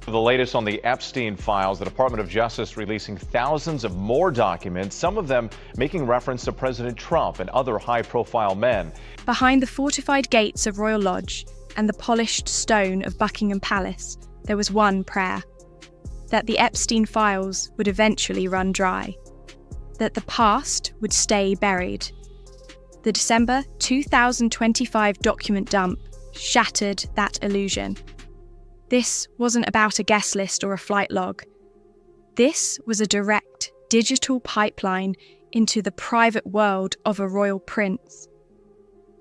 The latest on the Epstein files, the Department of Justice releasing thousands of more documents, some of them making reference to President Trump and other high-profile men. Behind the fortified gates of Royal Lodge and the polished stone of Buckingham Palace, there was one prayer: that the Epstein files would eventually run dry, that the past would stay buried. The December 2025 document dump shattered that illusion. This wasn't about a guest list or a flight log. This was a direct digital pipeline into the private world of a royal prince.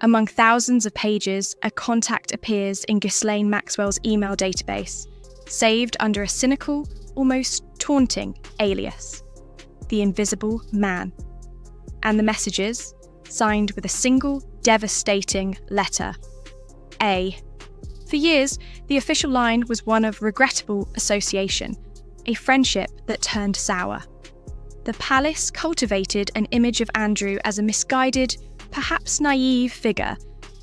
Among thousands of pages, a contact appears in Ghislaine Maxwell's email database, saved under a cynical, almost taunting alias: the Invisible Man. And the messages, signed with a single devastating letter: A. For years, the official line was one of regrettable association, a friendship that turned sour. The palace cultivated an image of Andrew as a misguided, perhaps naive figure,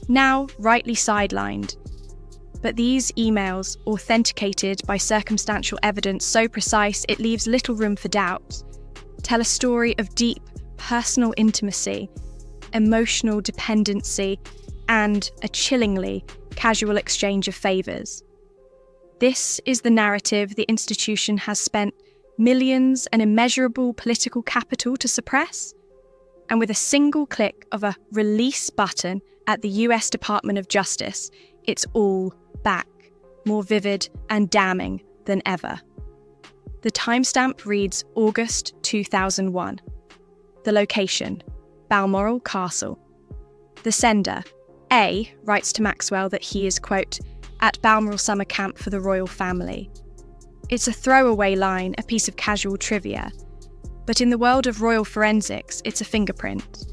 now rightly sidelined. But these emails, authenticated by circumstantial evidence so precise it leaves little room for doubt, tell a story of deep personal intimacy, emotional dependency, and a chillingly casual exchange of favours. This is the narrative the institution has spent millions and immeasurable political capital to suppress. And with a single click of a release button at the US Department of Justice, it's all back, more vivid and damning than ever. The timestamp reads August 2001. The location, Balmoral Castle. The sender, A, writes to Maxwell that he is, quote, at Balmoral summer camp for the royal family. It's a throwaway line, a piece of casual trivia. But in the world of royal forensics, it's a fingerprint.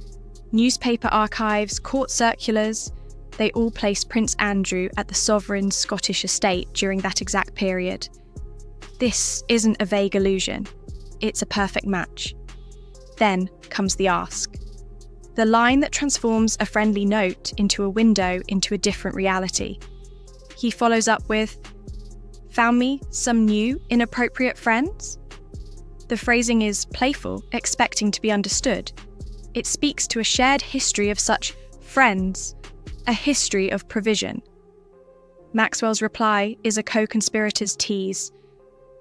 Newspaper archives, court circulars, they all place Prince Andrew at the sovereign's Scottish estate during that exact period. This isn't a vague illusion. It's a perfect match. Then comes the ask. The line that transforms a friendly note into a window into a different reality. He follows up with, "Found me some new, inappropriate friends?" The phrasing is playful, expecting to be understood. It speaks to a shared history of such friends, a history of provision. Maxwell's reply is a co-conspirator's tease.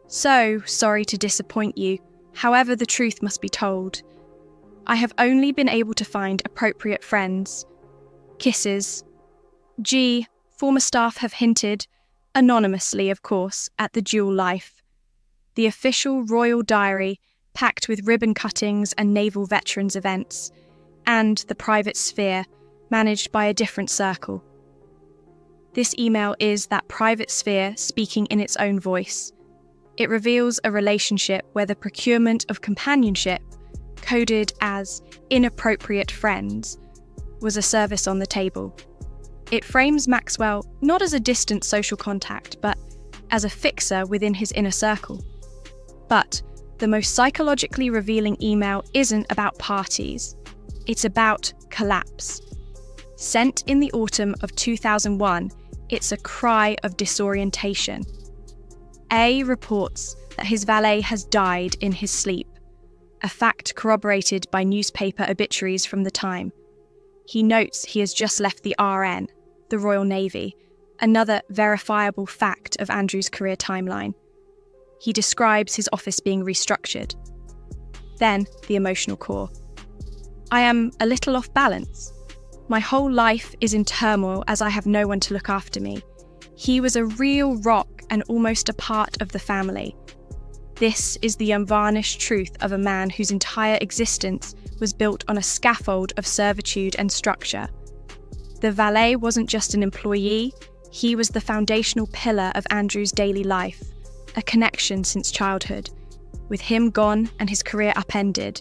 "So sorry to disappoint you. However, the truth must be told. I have only been able to find appropriate friends. Kisses. G. Former staff have hinted, anonymously of course, at the dual life. The official royal diary, packed with ribbon cuttings and naval veterans events, and the private sphere, managed by a different circle." This email is that private sphere speaking in its own voice. It reveals a relationship where the procurement of companionship, coded as inappropriate friends, was a service on the table. It frames Maxwell not as a distant social contact, but as a fixer within his inner circle. But the most psychologically revealing email isn't about parties. It's about collapse. Sent in the autumn of 2001, it's a cry of disorientation. A reports that his valet has died in his sleep, a fact corroborated by newspaper obituaries from the time. He notes he has just left the RN, the Royal Navy, another verifiable fact of Andrew's career timeline. He describes his office being restructured. Then, the emotional core. "I am a little off balance. My whole life is in turmoil as I have no one to look after me. He was a real rock and almost a part of the family. This is the unvarnished truth of a man whose entire existence was built on a scaffold of servitude and structure. The valet wasn't just an employee, he was the foundational pillar of Andrew's daily life, a connection since childhood. With him gone and his career upended,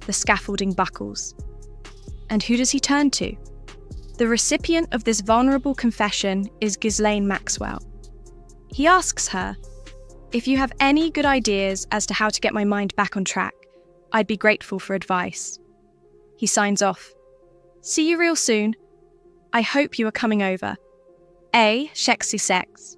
the scaffolding buckles. And who does he turn to? The recipient of this vulnerable confession is Ghislaine Maxwell. He asks her, "If you have any good ideas as to how to get my mind back on track, I'd be grateful for advice." He signs off, "See you real soon. I hope you are coming over. A. Shexy Sex."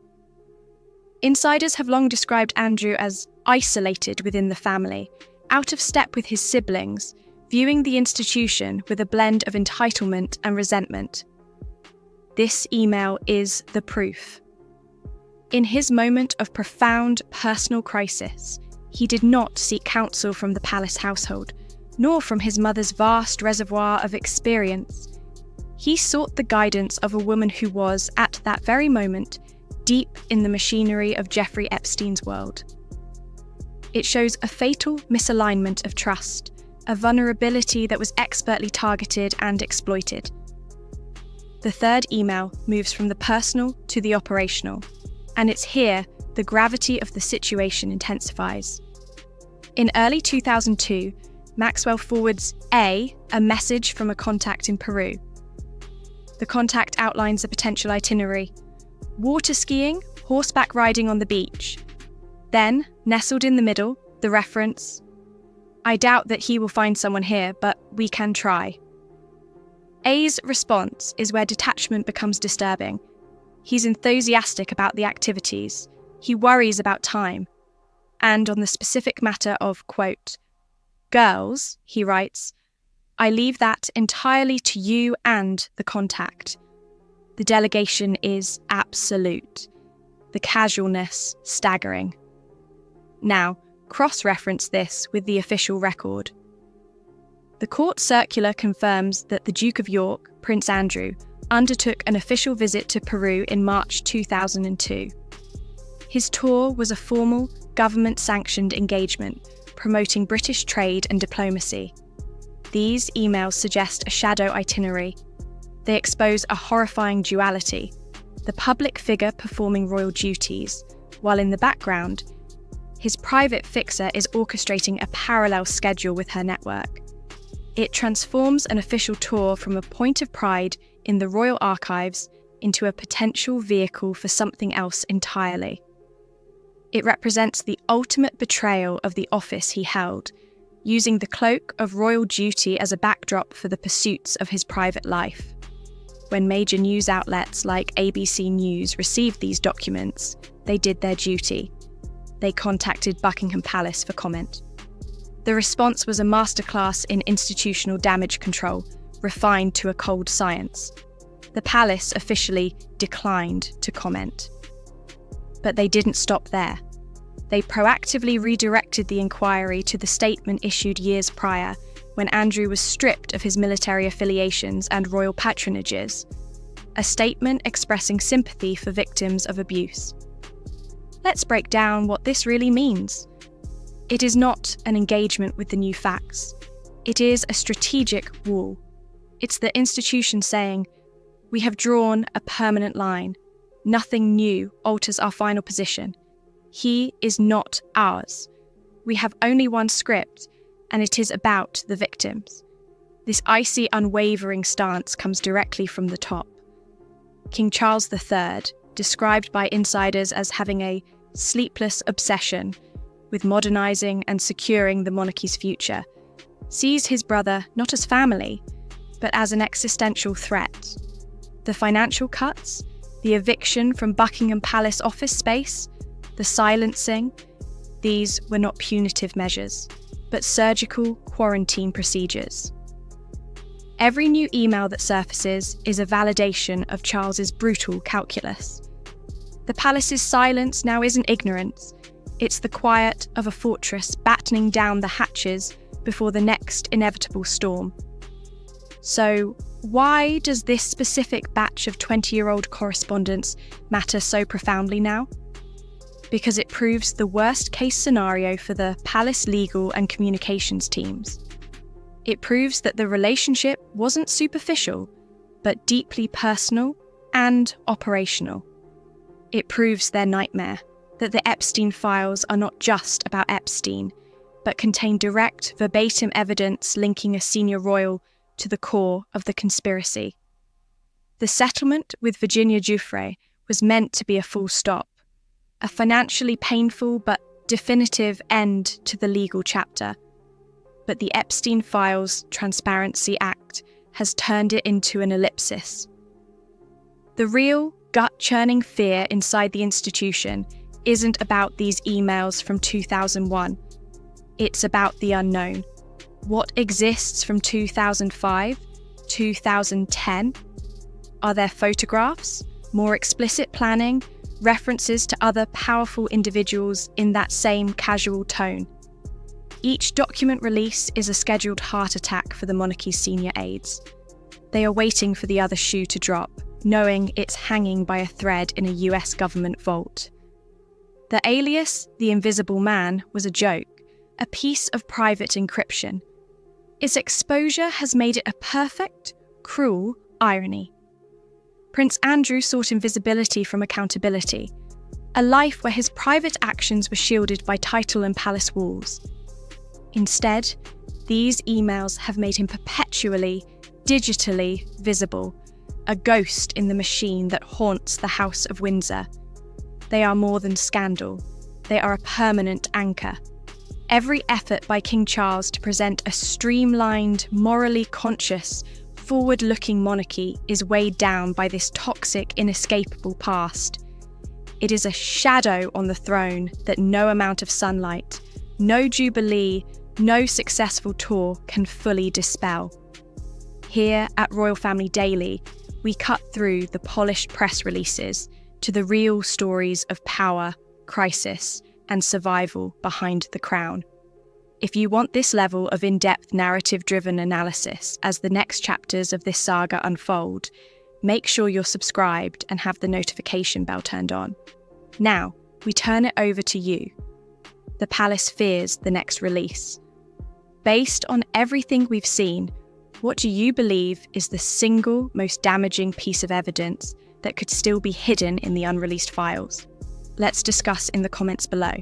Insiders have long described Andrew as isolated within the family, out of step with his siblings, viewing the institution with a blend of entitlement and resentment. This email is the proof. In his moment of profound personal crisis, he did not seek counsel from the palace household, nor from his mother's vast reservoir of experience. He sought the guidance of a woman who was, at that very moment, deep in the machinery of Jeffrey Epstein's world. It shows a fatal misalignment of trust, a vulnerability that was expertly targeted and exploited. The third email moves from the personal to the operational, and it's here the gravity of the situation intensifies. In early 2002, Maxwell forwards a message from a contact in Peru. The contact outlines a potential itinerary: water skiing, horseback riding on the beach. Then, nestled in the middle, the reference: I doubt that he will find someone here, but we can try. A's response is where detachment becomes disturbing. He's enthusiastic about the activities. He worries about time. And on the specific matter of, quote, girls, he writes, I leave that entirely to you and the contact. The delegation is absolute. The casualness staggering. Now, cross-reference this with the official record. The court circular confirms that the Duke of York, Prince Andrew, undertook an official visit to Peru in March 2002. His tour was a formal, government-sanctioned engagement promoting British trade and diplomacy. These emails suggest a shadow itinerary. They expose a horrifying duality: the public figure performing royal duties, while in the background, his private fixer is orchestrating a parallel schedule with her network. It transforms an official tour from a point of pride in the royal archives into a potential vehicle for something else entirely. It represents the ultimate betrayal of the office he held, using the cloak of royal duty as a backdrop for the pursuits of his private life. When major news outlets like ABC News received these documents, they did their duty. They contacted Buckingham Palace for comment. The response was a masterclass in institutional damage control, refined to a cold science. The palace officially declined to comment. But they didn't stop there. They proactively redirected the inquiry to the statement issued years prior, when Andrew was stripped of his military affiliations and royal patronages. A statement expressing sympathy for victims of abuse. Let's break down what this really means. It is not an engagement with the new facts. It is a strategic wall. It's the institution saying, we have drawn a permanent line. Nothing new alters our final position. He is not ours. We have only one script, and it is about the victims. This icy, unwavering stance comes directly from the top. King Charles III, described by insiders as having a sleepless obsession with modernising and securing the monarchy's future, sees his brother not as family, but as an existential threat. The financial cuts, the eviction from Buckingham Palace office space, the silencing, these were not punitive measures, but surgical quarantine procedures. Every new email that surfaces is a validation of Charles's brutal calculus. The palace's silence now isn't ignorance, it's the quiet of a fortress battening down the hatches before the next inevitable storm. So, why does this specific batch of 20-year-old correspondence matter so profoundly now? Because it proves the worst-case scenario for the palace legal and communications teams. It proves that the relationship wasn't superficial, but deeply personal and operational. It proves their nightmare, that the Epstein files are not just about Epstein, but contain direct, verbatim evidence linking a senior royal to the core of the conspiracy. The settlement with Virginia Giuffre was meant to be a full stop, a financially painful but definitive end to the legal chapter. But the Epstein Files Transparency Act has turned it into an ellipsis. The real, gut-churning fear inside the institution isn't about these emails from 2001. It's about the unknown. What exists from 2005, 2010? Are there photographs, more explicit planning, references to other powerful individuals in that same casual tone? Each document release is a scheduled heart attack for the monarchy's senior aides. They are waiting for the other shoe to drop, knowing it's hanging by a thread in a US government vault. The alias, the Invisible Man, was a joke, a piece of private encryption. Its exposure has made it a perfect, cruel irony. Prince Andrew sought invisibility from accountability, a life where his private actions were shielded by title and palace walls. Instead, these emails have made him perpetually, digitally visible, a ghost in the machine that haunts the House of Windsor. They are more than scandal. They are a permanent anchor. Every effort by King Charles to present a streamlined, morally conscious, forward-looking monarchy is weighed down by this toxic, inescapable past. It is a shadow on the throne that no amount of sunlight, no jubilee, no successful tour can fully dispel. Here at Royal Family Daily, we cut through the polished press releases to the real stories of power, crisis, and survival behind the crown. If you want this level of in-depth narrative-driven analysis as the next chapters of this saga unfold, make sure you're subscribed and have the notification bell turned on. Now, we turn it over to you. The palace fears the next release. Based on everything we've seen, what do you believe is the single most damaging piece of evidence that could still be hidden in the unreleased files? Let's discuss in the comments below.